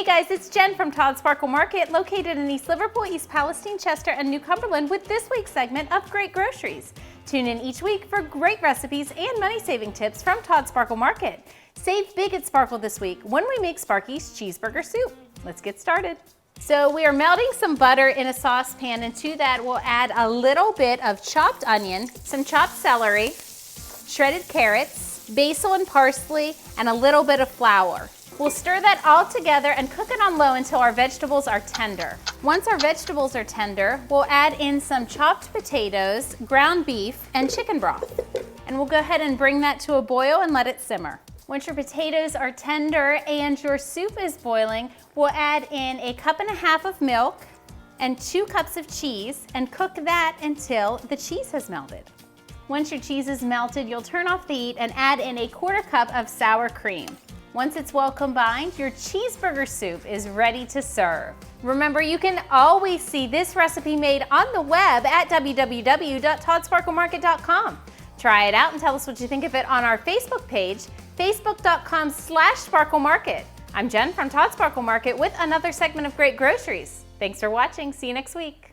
guys, it's Jen from Todd Sparkle Market, located in East Liverpool, East Palestine, Chester, and New Cumberland with this week's segment of Great Groceries. Tune in each week for great recipes and money-saving tips from Todd Sparkle Market. Save big at Sparkle this week when we make Sparky's Cheeseburger soup. Let's get started. So we are melting some butter in a saucepan, and to that we'll add a little bit of chopped onion, some chopped celery, shredded carrots, basil and parsley, and a little bit of flour. We'll stir that all together and cook it on low until our vegetables are tender. Once our vegetables are tender, we'll add in some chopped potatoes, ground beef, and chicken broth. And we'll go ahead and bring that to a boil and let it simmer. Once your potatoes are tender and your soup is boiling, we'll add in 1.5 cups of milk and 2 cups of cheese and cook that until the cheese has melted. Once your cheese is melted, you'll turn off the heat and add in 1/4 cup of sour cream. Once it's well combined, your cheeseburger soup is ready to serve. Remember, you can always see this recipe made on the web at www.toddsparklemarket.com. Try it out and tell us what you think of it on our Facebook page, facebook.com/sparklemarket. I'm Jen from Todd Sparkle Market with another segment of Great Groceries. Thanks for watching. See you next week.